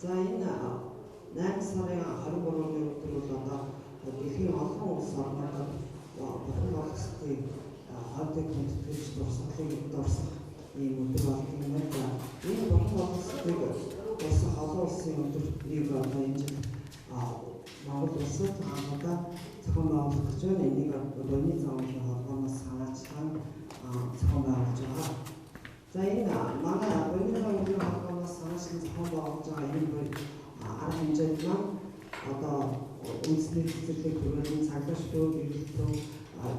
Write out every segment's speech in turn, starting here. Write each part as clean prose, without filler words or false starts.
За энэ 8 сарын 23-ны өдөр бол одоо дэлхийн олон улс орнуудад бурхан боловсролын хойдыг хүндэтгэж дурсгалыг дурсах ийм өдөр болдог юм байна. Энэ бурхан боловсролыг дурсах олон улсын өдрийг одоо энэ жил Монгол улсад анхудаа зохион байгуулах гэж байна. Энийг Боны замын холбооноос санаачлан зохион байгуулж байгаа. За энэ манай Боны замын холбооноос санаачлан зохион байгуулж байгаа энэ арга хэмжээнд маань одоо үндэсний цэцэрлэг төрөлн цаглаш төв, гэрэлтөв,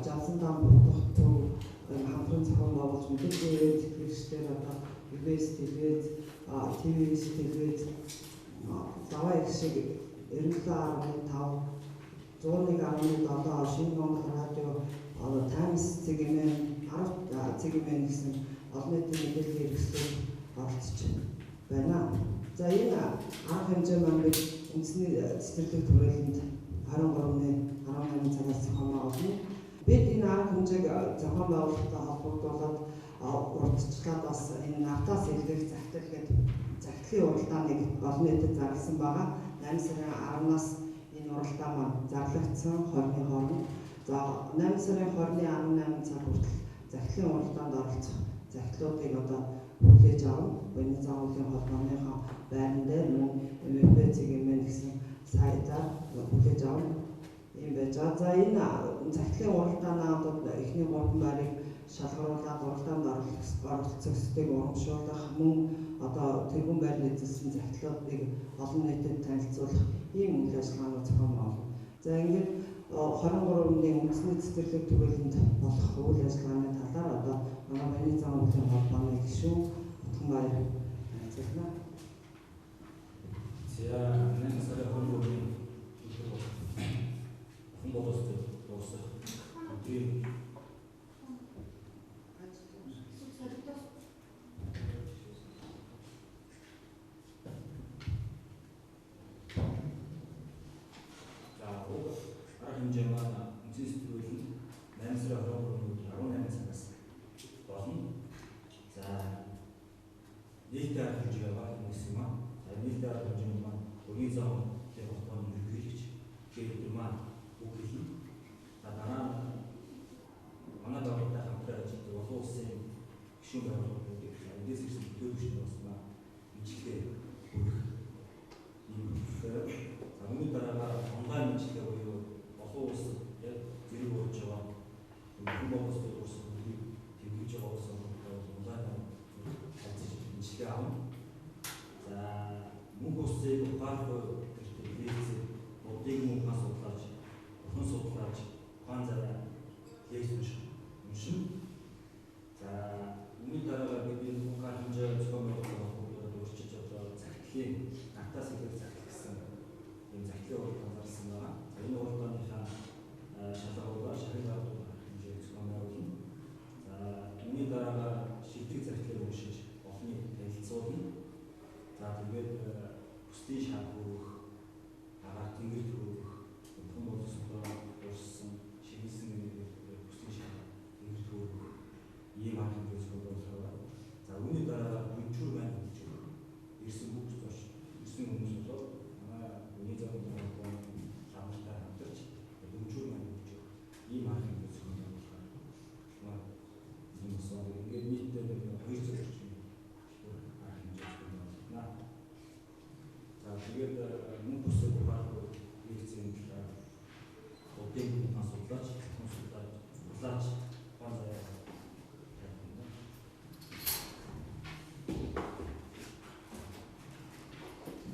жавсан дан будах төв хамтран зохион байгуулж мэдээлэл сэтгэгчдээр одоо UBS телевиз, TVS телевиз, даваа их шиг 97.5, 101.7 шинэ Монгол радио, Таймс цэгмэн, 10 цэгмэн гэсэн олон нийтийн мэдээллийн хэрэгслүүд оролцож байна. За энэ арга хэмжээ маань бид үндэсний цэцэрлэг төрөлд 23-18 цагаас зохион байгуулна. Бид энэ арга хэмжээг зохион байгуулалттай холбогдуулаад урдчлаад бас энэ автаас илэрх захидлын уралдааныг олон нийтэд зарласан байгаа. 8 сарын 10-наас энэ уралдаан маань зарлагдсан хорны хооронд. За 8 сарын 20-18 цаг хүртэл захидлын уралдаанд оролцох захидлуудыг одоо хүлээж авна. Боны замын холбооныхоо байран дээр мөн МФП цэгмэн гэсэн сайтаар хүлээж авна. Ийм байж байгаа. За энэ захидлын уралдаанууд эхний 3 байрыг шалгаруулаад уралдаанд оролцогчдыг урамшуулах, мөн одоо тэргүүн байрны эзэлсэн захидлуудыг олон нийтэд танилцуулах ийм үйл ажиллагаанууд зохион байгуулна. За ингээд 23-ны үндэсний цэцэрлэг төрөлд болох үйл ажиллагааны талаар одоо манай Боны замын холбооны гишүүн Утганбаяр хэлцэлнэ. За 8 сарын 23-ны бурхан боловсролыг дуусгах өдрийн хэмжээ маань үндэсний цэцэрлэгт 8 сарын 23-ны 18 цагаас болно. За нийтдээ арга хэмжээ байгаа гэсэн юм аа. За нийтдээ арга хэмжээ маань Боны замын холбооны ерөнхийлөгч гэдэг маань үг хэлнэ. За дараа нь манай байгууллагатай хамтран ажилладаг олон улсын гишүүн байгууллагуудыг эндээс ирсэн төлөвчд бас маань мэдлэгээ хүргэх юм хэлээ. За үүний дараа онлайн мэдлэгээ буюу олон улсад яг зэрэг болж байгаа бурхан боловсролыг дуусгах үгийг тэмдэглэж байгаа улс орнуудад онлайн ажиллаж мэдлэгээ авна. За мөнгө усыг ухаалгүй лекц бодыг мөнгө судлаач, бурхан судлаач, ухаан зараа лекц уншин. За үүний дараа бид энэ ухаан хэмжээ зохион байгуулалтад өөрчилж одоо захидлын натаас илэрх захидал гэсэн энэ захидлын уралдаан зарсан байгаа. За энэ уралдааныхаа шалгуулгаар шагнал авах хэмжээг зохион байгуулна. За үүний дараа шилдэг захидлыг уншиж олны танилцуулна. За тэгээд бүсдийн шат хөрөх, агаар тэнгэр төрөх, бурхан боловсролоор дууссан шигсэн бүсдийн шат тэнгэр төрөх ийм арга хэмжээ зохион байгуулах. За үүний дараа дүнчүр байна гэж ирсэн хүмүүс тоош ирсэн хүмүүс болоо манай Боны замын холбооны хамттай хамтарч дүнчүр байна гэж ийм арга хэмжээ зохион байгуулах. Манай ийм усаа ингээд нийтдээ 200 орчим арга хэмжээ зохион байгуулна. За тэгээд мөнгө бүсэг ухаалгүй лекцийн бодыг мөнгө судлаач, ухаан зараа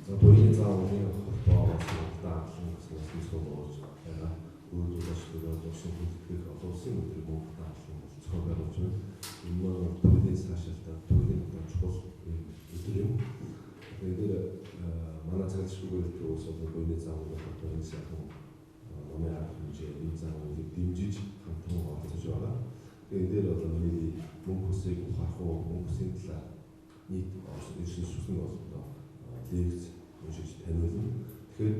за Боны замын холбооноос даасан зүйлсээ болж байгаа. Өөрөөр хэлбэл улсын хөдөлгөөх олон улсын өдрийг мөнгө даасан зохион байгуулж байна. Энэ маань төрийн цаашаалтаа төрийн чухал өдөр юм. Тэгээд манай цагтшгүй улс орны Боны замын холбооны сайхан номын арга хэмжээ энэ замыг дэмжиж хамтран оролцож байгаа. Тэгээд энэ дээр одоо миний мөнгө хүсийг ухаарах уу, мөнгө хүсийн талаар нийт ирсэн сүсэн болоо лекц уншиж таниулна. Тэгэхээр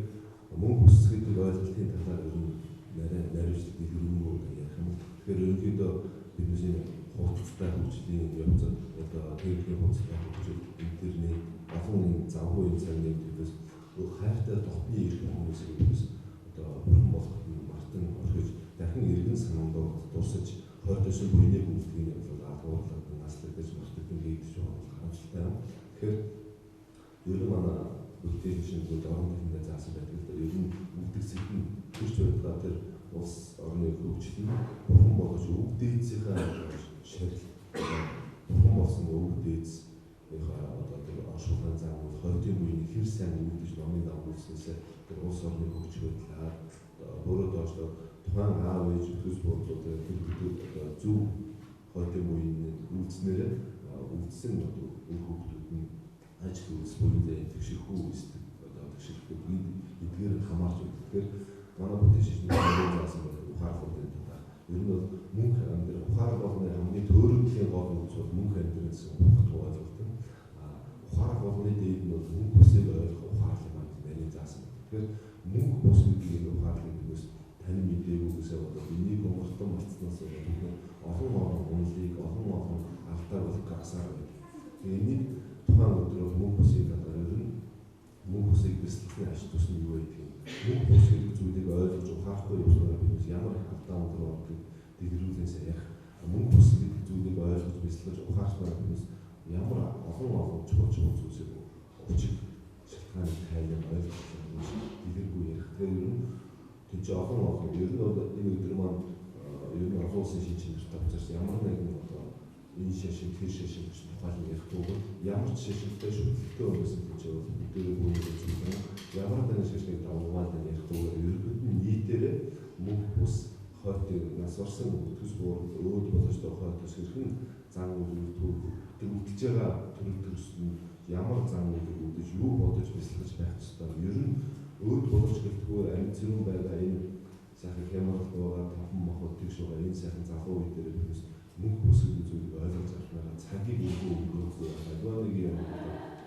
мөнгө хүс гэдэг ойлголтын талаар ер нь нарийн наривчлал дэлгэрэнгүй ярих юм. Тэгэхээр ерөнхийдөө бидний хувьд тустай хөгжлийн явцад одоо техникийн хөгжлийн хөгжил интернет олон завгүй цагны төлөөс хайртай дотны эрх хүмүүсээс одоо бүрэн болох мартан орхиж дахин эргэн санаандаа дурсаж хойдоос буйны гүйлтгэний явдал агуулгад наслагдаж мартагдсан гэдэг шиг харамсалтай юм. Тэгэхээр ер нь манай бүтээл шинжилгээ орон нутгийн заасан байдаг л да. Ер нь үлдгэцэд нь төрч байдлаа тэр улс орны хөгжил нь бурхан болгож өв дээдсийнхээ шарил бурхан болсон өв дээдсийнхээ одоо тэр оршуулгын заавал хойдын буйны хэр сайн үүдэж номын дагуулснаас тэр улс орны хөгжих байдлаа өөрөө доошлоо тухайн аав ээж төс бодлоо тэр зөв хойдын буйны үйлснээр үлдсэн одоо үр хөвгүүд нь аж хөлс буйнаа тэгшихүү эсвэл одоо тэгшихүүд эдгээр хамаарч байдаг. Тэгэхээр манай бүтээл шинжилгээний заасан ухаарлууд энэ таа. Ер нь бол мөнх амьдрал ухаарлал болгоны хамгийн төөрөмтлийн гол үндэс бол мөнх амьдралс ухаарлал ойлголт. Ухаарлал болгоны дээд нь бол мөнх бүсийг ойлгох ухаарлал маань заасан. Тэгэхээр мөнх бус гэдгийг ухаарлын дээрээс тань мэдээгүй болоод энийг гомдтон мартснаас олон үнэлийг олон алдаа болох гасаар байна. Энийг тухайн өдрөөр мөнх бүсийг одоо ер нь мөнх бүсийг бэлтгэхийн ажил тусны юу гэдэг юм. Мөнх бус гэдэг зүйлийг ойлгож ухаарахгүй явуулаад бид ямар их алдаа өндөр ордог дэлгэрүүлээс ярих. Мөнх бус гэдэг зүйлийг ойлгож бэлтгэж ухаарчмаар хүмүүс ямар олон чухал зүйлсийг учиг шалтгааны тайлбар ойлгох дэлгэргүй ярих. Тэгэхээр ер нь тийч олон ер нь бол энэ өдөр маань ер нь олон улсын шинжилгээ тавьчихсан ямар нэгэн одоо энэ шашин тэр шашин гэж тухайн ярихгүй ямар ч шашинтай шүтлэгтэй хүмүүсийн гэж өдөрөө бүгд үзсэн. Ямар нэгэн шашныг давуулаад ярихгүй ерөнхийд нь нийтээр мөнх бус хойд нас орсон төс буур өөд болж байгаа төс хэрхэн зан үйл төлөвлөж байгаа төрөл төрсөн ямар зан үйл үүдэж юу бодож бэлтгэж байх ёстой. Ер нь өөд болж гэлтгүү амь зэрүүн байгаа энэ сайхан хямрал байгаа таван мохот тийш байгаа энэ сайхан залуу үе дээр хүмүүс мөнх бус гэдэг зүйлийг ойлгож авснараа цагийг өнгөрөөхгүй аливааныг юм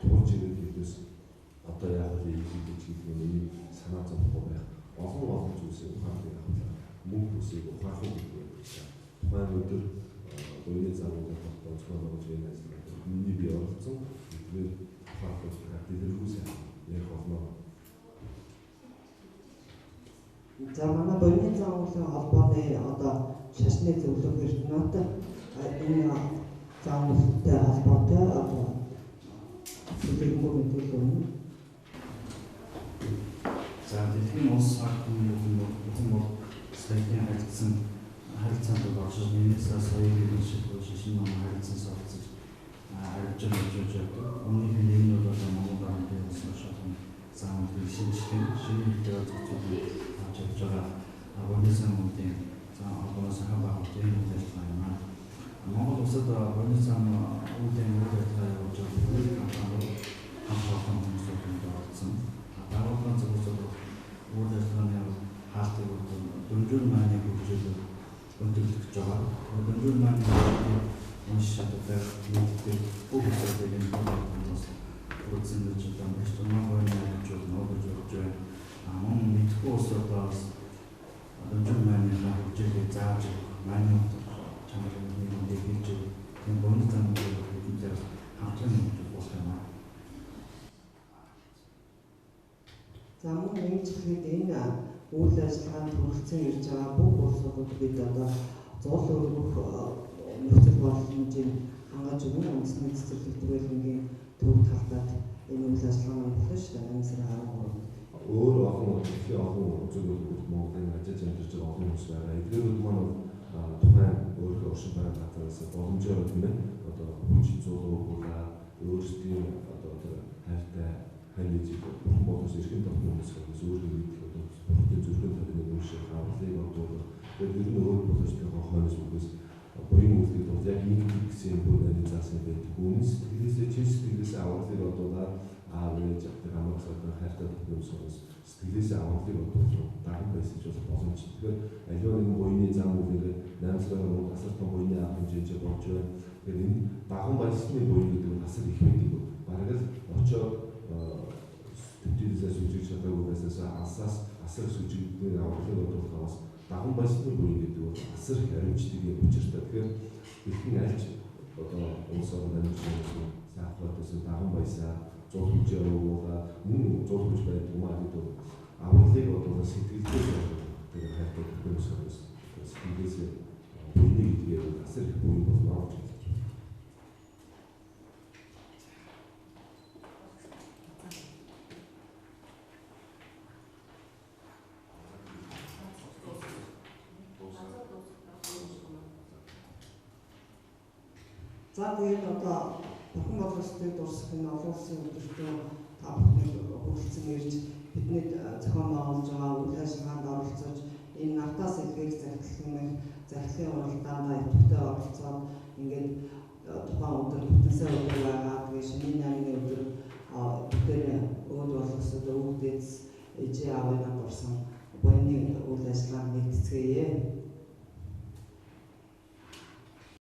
туулж ирэх хэвээс одоо яг л ийм гэж хэлэх санаа зовхгүй байх олон зүйлсийг ухаарлыг авах мөнх бусыг ухаах гэдэг тухайн өдөр буйны замуудад тооцоолж байгаа зүйл ажил миний би оролцсон тэгэхээр ухаах дэлгэрүүлсэн ярих болно. За манай буйны замуудын холбооны одоо шашны зөвлөх эрдэнэт энэ замуудтай холбоотой одоо дэлгэрэнгүй мэдээлэл өгнө. За дэлхийн улс орны бол саяхан харилцаанд оршиж нэгнээс соёлын шийдвэр шишин ном харилцан суралцж харилцан ажиллаж байгаа. Өмнөх нь энэ бол Монгол орны улсын замуудын шинэ хэлээр зөвчөлж авч байгаа. Боны замуудын холбооноос хамаарах энэ үйлчлэл юм. Монгол улсад боны зам үүдэн үйлчлэл явуулж байгаа компани хамтран хүмүүсийн оролцсон. Дараагийн зөвлөлт үйлчлэлийн хаалтыг дөрвөн маань хөгжүүлэх өндөрлөж байгаа. Дөрвөн маань уншаад байгаа нийтдээ бүх зүйлийг бодож үзсэнэж байгаа маш том гоё зүйл ногож өгч мөн мэдхгүй усудаас дөрвөн маань хөгжүүлэх зааж маань чамд нэг хийж энэ боны замуудыг бүгдээр хамтран болох юм. За мөн нэмжлэхэд энэ үйл ажиллагаанд хүрэлцэн ирж байгаа бүх улсуудад бид одоо зуул өргөх нөхцөл боломжийг хангаж өгнө. Үндэсний цэцэрлэг түрээлэнгийн төв талбайд энэ үйл ажиллагаа болно шүү дээ. 8 сарын 13-нд. Өөр олон зүйлүүд Монголын ажиллаж амьдарч байгаа олон хүмүүс байгаа. Эдгээрүүд маань тухайн өөрийнхөө оршин байгаа газараас боломжоор гэмээр одоо хүч зуулуулаа өөрсдийн одоо тэр хайртай хань зүйл бурхан бодож ирхэн тогтномжтой хүмүүс өөрийн мэдээ бурхны зүрхэн тавины үүшээ хавлыг бодвол тэгээд ер нь өөр болж байгаа хойноос үгээс буян үйлдэл бол яг энэ гэсэн бүрийн заасан байдаг. Үнэс сэтгэлээсээ чин сэтгэлээсээ авралыг бодуулаад аав ээж авдаг амрах сардан хайртай тогтномжтой сэтгэлээсээ авралыг бодуулах дарга байсан ч бол боломж. Тэгэхээр аливаа нэгэн буйны зам үйлээр 8 сарын 3-нд асар том буйны авах хэмжээнд болж байна. Тэгэхээр энэ баган баясны буйн гэдэг нь асар их байдаг. Бараг л очоод төвдөөсөө сүжиг чадаагүй байсаас асар сүжигдний авралыг бодуулахаас даган баясны буйн гэдэг бол асар их хариуцдаг юм учиртай. Тэгэхээр дэлхийн альч одоо улс орнд амьдарсан сайхлуудсан даган баясаа зул хүчээр өгөөла мөн зул хүч байдаг юм аа гэдэг авралыг одоо сэтгэлдээ тэгээд хайртай хүмүүсээс сэтгэлдээс буйны гэдгээр асар их буйн болно гэж хэлж байна. За тэгээд одоо Бурхан боловсролыг дуусгах энэ олон улсын өдөртөө та бүхнийг хүрэлцэн ирж бидний зохион байгуулж байгаа үйл ажиллагаанд оролцож энэ Навтас эдгээр захидлын уралдаанд идэвхтэй оролцоод ингээд тухайн өдөр бүтэнсээ өдөр байгаа. Тэгээд шинийн аймгийн өдөр бүгдээр өөд боловсрол өвгдөөс ээжээ аваад орсон буйны үйл ажиллагаанд нэгтгэцгээе.